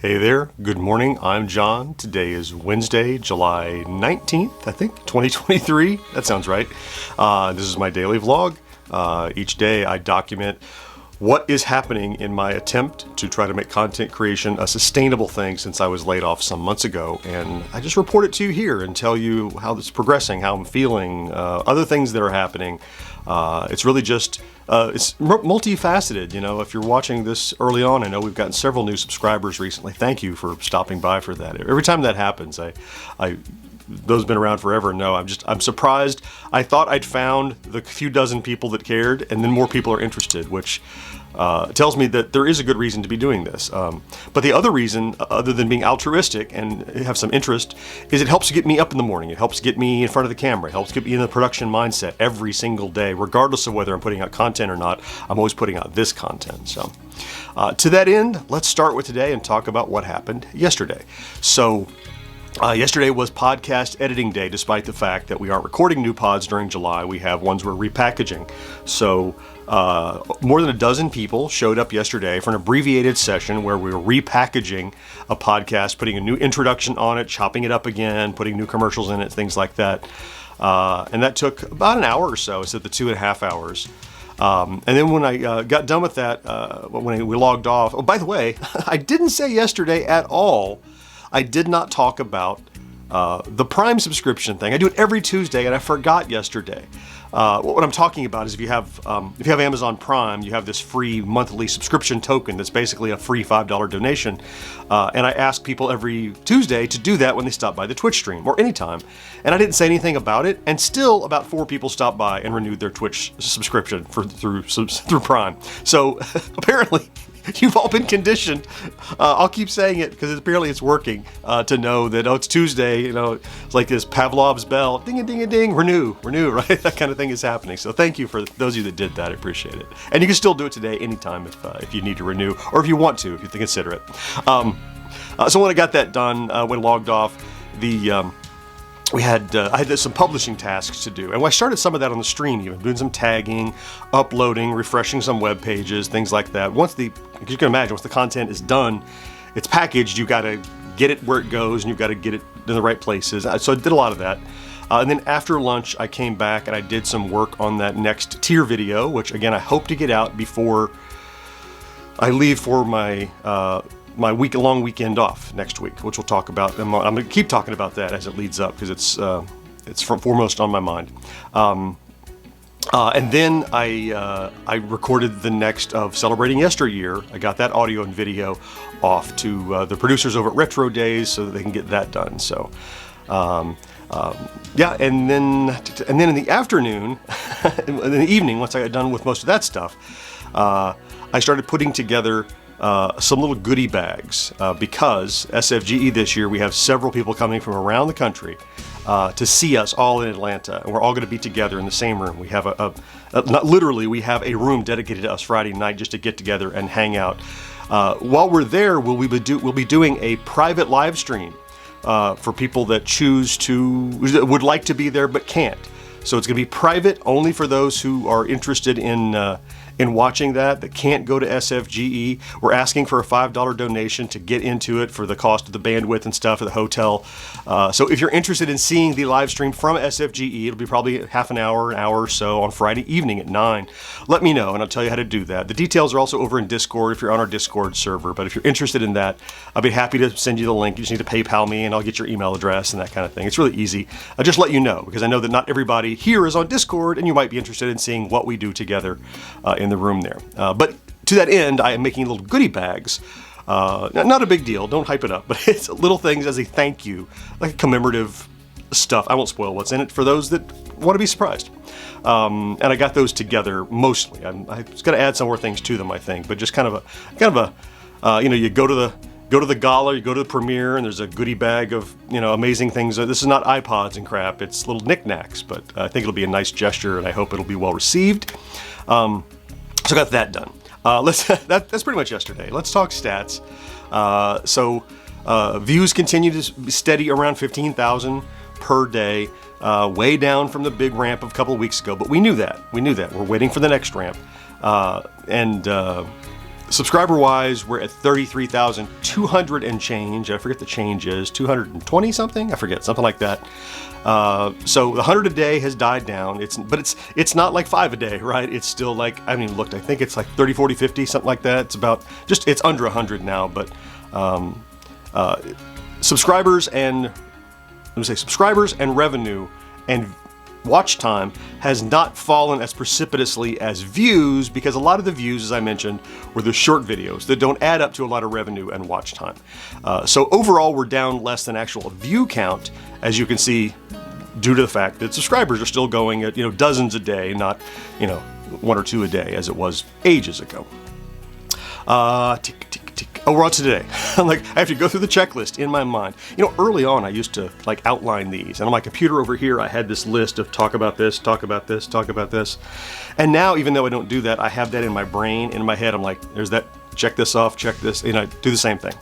Hey there, good morning, I'm John. Today is Wednesday, July 19th, I think, 2023. That sounds right. This is my daily vlog. Each day I document what is happening in my attempt to try to make content creation a sustainable thing since I was laid off some months ago. And I just report it to you here and tell you how it's progressing, how I'm feeling, other things that are happening. It's really just, it's multifaceted. You know, if you're watching this early on, I know we've gotten several new subscribers recently. Thank you for stopping by for that. Every time that happens, those have been around forever know I'm surprised. I thought I'd found the few dozen people that cared, and then more people are interested, which tells me that there is a good reason to be doing this. But the other reason, other than being altruistic and have some interest, is it helps get me up in the morning. It helps get me in front of the camera. It helps get me in the production mindset every single day, regardless of whether I'm putting out content or not. I'm always putting out this content. So to that end, let's start with today and talk about what happened yesterday. So yesterday was podcast editing day, despite the fact that we aren't recording new pods during July. We have ones we're repackaging. So more than a dozen people showed up yesterday for an abbreviated session where we were repackaging a podcast, putting a new introduction on it, chopping it up again, putting new commercials in it, things like that. And that took about an hour or so. It's at the 2.5 hours. And then when I got done with that, when we logged off, oh, by the way, I didn't say yesterday at all, I did not talk about the Prime subscription thing. I do it every Tuesday, and I forgot yesterday. What I'm talking about is if you have Amazon Prime, you have this free monthly subscription token that's basically a free $5 donation. And I ask people every Tuesday to do that when they stop by the Twitch stream or anytime. And I didn't say anything about it, and still about 4 people stopped by and renewed their Twitch subscription through Prime. So apparently, you've all been conditioned. I'll keep saying it because apparently it's working to know that, oh, it's Tuesday. You know, it's like this Pavlov's bell, ding a ding a ding, renew, right? That kind of thing is happening. So thank you for those of you that did that. I appreciate it. And you can still do it today, anytime, if you need to renew or if you want to, if you consider it. So when I got that done, when logged off, I had some publishing tasks to do, and I started some of that on the stream, even doing some tagging, uploading, refreshing some web pages, things like that. You can imagine, once the content is done, it's packaged, you got to get it where it goes, and you've got to get it in the right places. So I did a lot of that. And then after lunch, I came back and I did some work on that next tier video, which again, I hope to get out before I leave for my long weekend off next week, which we'll talk about. I'm going to keep talking about that as it leads up because it's foremost on my mind. And then I recorded the next of Celebrating Yesteryear. I got that audio and video off to the producers over at Retro Days so that they can get that done. So yeah, and then in the afternoon, in the evening, once I got done with most of that stuff, I started putting together some little goodie bags because SFGE this year, we have several people coming from around the country to see us all in Atlanta, and we're all going to be together in the same room. We have not literally, we have a room dedicated to us Friday night just to get together and hang out. While we're there, we'll be doing a private live stream for people that would like to be there but can't. So it's going to be private only for those who are interested in watching that can't go to SFGE. We're asking for a $5 donation to get into it for the cost of the bandwidth and stuff at the hotel. So if you're interested in seeing the live stream from SFGE, it'll be probably half an hour or so on Friday evening at 9. Let me know and I'll tell you how to do that. The details are also over in Discord if you're on our Discord server. But if you're interested in that, I'll be happy to send you the link. You just need to PayPal me and I'll get your email address and that kind of thing. It's really easy. I'll just let you know because I know that not everybody here is on Discord and you might be interested in seeing what we do together in the room there. But to that end, I am making little goodie bags. Not a big deal, don't hype it up, but it's little things as a thank you, like commemorative stuff. I won't spoil what's in it for those that want to be surprised. And I got those together mostly. I was going to add some more things to them, I think, but just kind of a you go to the gala, you go to the premiere, and there's a goodie bag of amazing things. This is not iPods and crap; it's little knickknacks. But I think it'll be a nice gesture, and I hope it'll be well received. So I got that done. That's pretty much yesterday. Let's talk stats. So views continue to be steady around 15,000 per day, way down from the big ramp of a couple of weeks ago. But we knew that. We're waiting for the next ramp. Subscriber-wise, we're at 33,200 and change. I forget the change is 220 something. I forget, something like that. So the 100 a day has died down. But it's not like 5 a day, right? It's still like, I haven't even looked. I think it's like 30, 40, 50, something like that. It's under 100 now. But subscribers and revenue and watch time has not fallen as precipitously as views, because a lot of the views, as I mentioned, were the short videos that don't add up to a lot of revenue and watch time. So overall, we're down less than actual view count, as you can see, due to the fact that subscribers are still going at dozens a day, not 1 or 2 a day as it was ages ago. Oh, we're on to today. Like, I have to go through the checklist in my mind. Early on, I used to like outline these, and on my computer over here, I had this list of talk about this, talk about this, talk about this. And now, even though I don't do that, I have that in my brain, in my head. I'm like, there's that, check this off, check this, I do the same thing.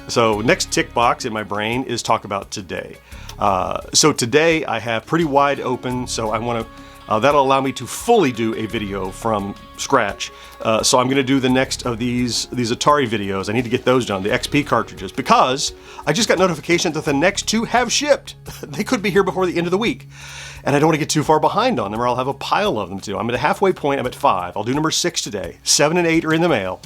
So next tick box in my brain is talk about today. So today I have pretty wide open, so I want to, that'll allow me to fully do a video from scratch. So I'm going to do the next of these Atari videos. I need to get those done, the XP cartridges, because I just got notification that the next 2 have shipped. They could be here before the end of the week. And I don't want to get too far behind on them, or I'll have a pile of them to do. I'm at a halfway point. I'm at 5. I'll do number 6 today. 7 and 8 are in the mail.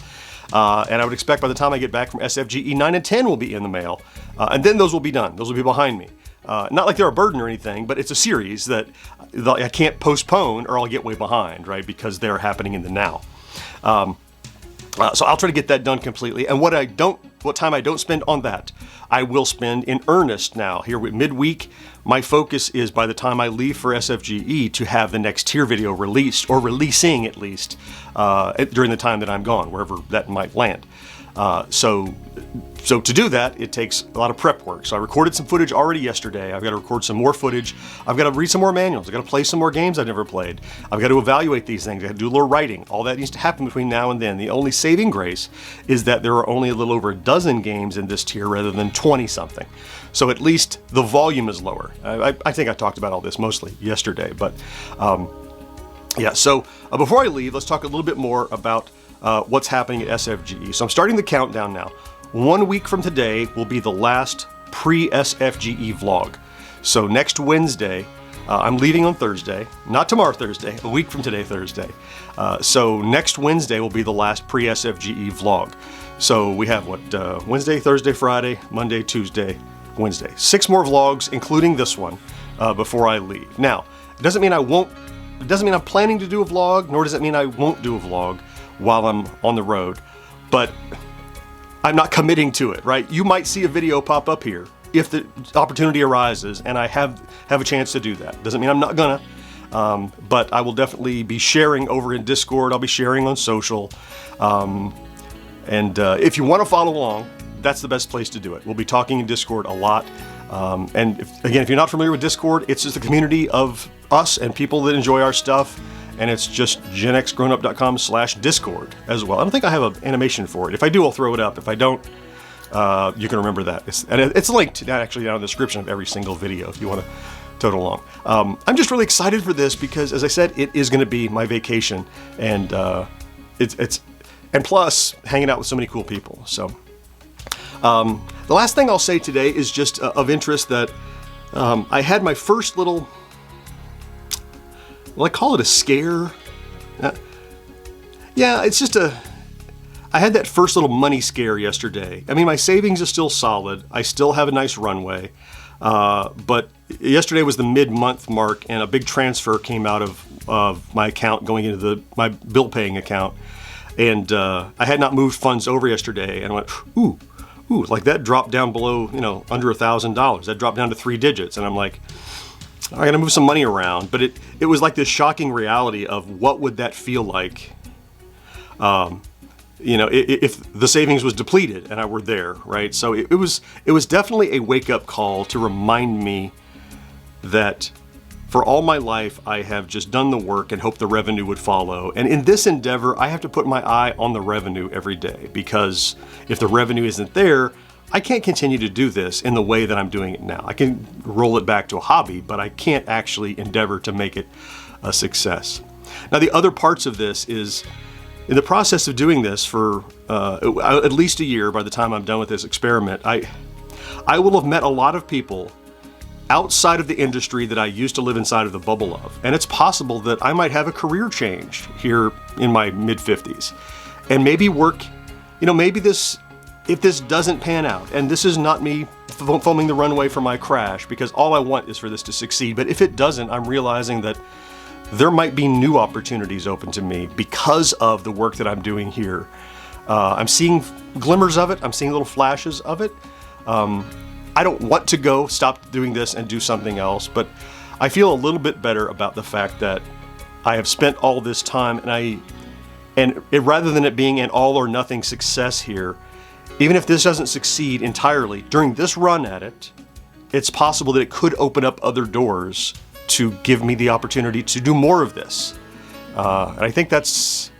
And I would expect by the time I get back from SFGE, 9 and 10 will be in the mail. And then those will be done. Those will be behind me. Not like they're a burden or anything, but it's a series that I can't postpone or I'll get way behind, right? Because they're happening in the now. So I'll try to get that done completely. And what time I don't spend on that, I will spend in earnest now. Here with midweek, my focus is by the time I leave for SFGE to have the next tier video released, or releasing at least, during the time that I'm gone, wherever that might land. So to do that, it takes a lot of prep work. So I recorded some footage already yesterday. I've got to record some more footage. I've got to read some more manuals. I've got to play some more games I've never played. I've got to evaluate these things. I have to do a little writing. All that needs to happen between now and then. The only saving grace is that there are only a little over a dozen games in this tier rather than 20 something. So at least the volume is lower. I think I talked about all this mostly yesterday, but yeah. So before I leave, let's talk a little bit more about what's happening at SFGE. So I'm starting the countdown now. 1 week from today will be the last pre-SFGE vlog. So next Wednesday, I'm leaving on Thursday, not tomorrow Thursday, a week from today Thursday. So next Wednesday will be the last pre-SFGE vlog. So we have Wednesday, Thursday, Friday, Monday, Tuesday, Wednesday. 6 more vlogs, including this one, before I leave. Now, it doesn't mean I'm planning to do a vlog, nor does it mean I won't do a vlog while I'm on the road, but I'm not committing to it, right? You might see a video pop up here if the opportunity arises and I have a chance to do that. Doesn't mean I'm not gonna, but I will definitely be sharing over in Discord. I'll be sharing on social. And if you want to follow along, that's the best place to do it. We'll be talking in Discord a lot. And if you're not familiar with Discord, it's just a community of us and people that enjoy our stuff. And it's just GenXGrownUp.com/Discord as well. I don't think I have an animation for it. If I do, I'll throw it up. If I don't, you can remember that. It's linked actually down in the description of every single video if you want to total along. I'm just really excited for this because, as I said, it is going to be my vacation, and and plus hanging out with so many cool people. So the last thing I'll say today is just of interest that I had my first little, well, I call it a scare. Yeah, it's just I had that first little money scare yesterday. I mean, my savings is still solid. I still have a nice runway. But yesterday was the mid-month mark, and a big transfer came out of my account going into my bill-paying account. And I had not moved funds over yesterday, and I went, ooh, like that dropped down below, under $1,000. That dropped down to 3 digits, and I'm like, I gotta move some money around. But it was like this shocking reality of what would that feel like, if the savings was depleted and I were there, right? So it was definitely a wake-up call to remind me that for all my life I have just done the work and hoped the revenue would follow. And in this endeavor, I have to put my eye on the revenue every day, because if the revenue isn't there, I can't continue to do this in the way that I'm doing it now. I can roll it back to a hobby, but I can't actually endeavor to make it a success. Now, the other parts of this is in the process of doing this for at least a year, by the time I'm done with this experiment, I will have met a lot of people outside of the industry that I used to live inside of the bubble of. And it's possible that I might have a career change here in my mid-50s. And maybe work, maybe if this doesn't pan out, and this is not me foaming the runway for my crash, because all I want is for this to succeed. But if it doesn't, I'm realizing that there might be new opportunities open to me because of the work that I'm doing here. I'm seeing glimmers of it. I'm seeing little flashes of it. I don't want to stop doing this and do something else, but I feel a little bit better about the fact that I have spent all this time, rather than it being an all or nothing success here, even if this doesn't succeed entirely during this run at it, it's possible that it could open up other doors to give me the opportunity to do more of this. And I think it's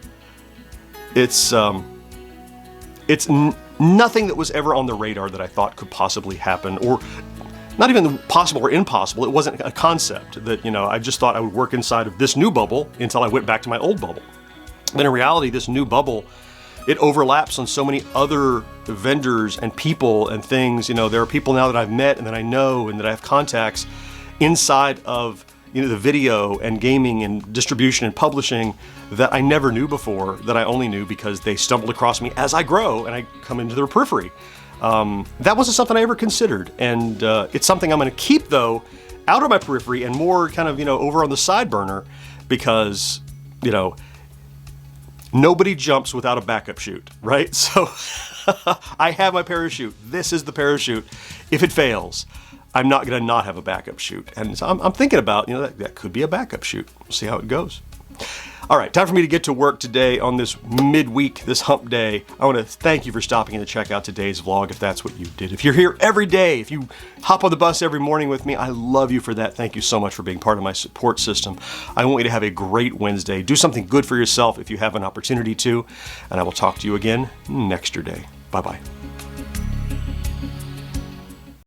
nothing that was ever on the radar that I thought could possibly happen, or not even possible or impossible. It wasn't a concept that, I just thought I would work inside of this new bubble until I went back to my old bubble. But in reality, this new bubble, it overlaps on so many other vendors and people and things. There are people now that I've met and that I know and that I have contacts inside of the video and gaming and distribution and publishing that I never knew before, that I only knew because they stumbled across me as I grow and I come into their periphery. That wasn't something I ever considered, and it's something I'm going to keep, though, out of my periphery and more kind of over on the side burner, because nobody jumps without a backup chute, right? So I have my parachute. This is the parachute. If it fails, I'm not going to not have a backup chute. And so I'm thinking about, that could be a backup chute. We'll see how it goes. All right, time for me to get to work today on this midweek, this hump day. I want to thank you for stopping in to check out today's vlog, if that's what you did. If you're here every day, if you hop on the bus every morning with me, I love you for that. Thank you so much for being part of my support system. I want you to have a great Wednesday. Do something good for yourself if you have an opportunity to, and I will talk to you again next day. Bye-bye.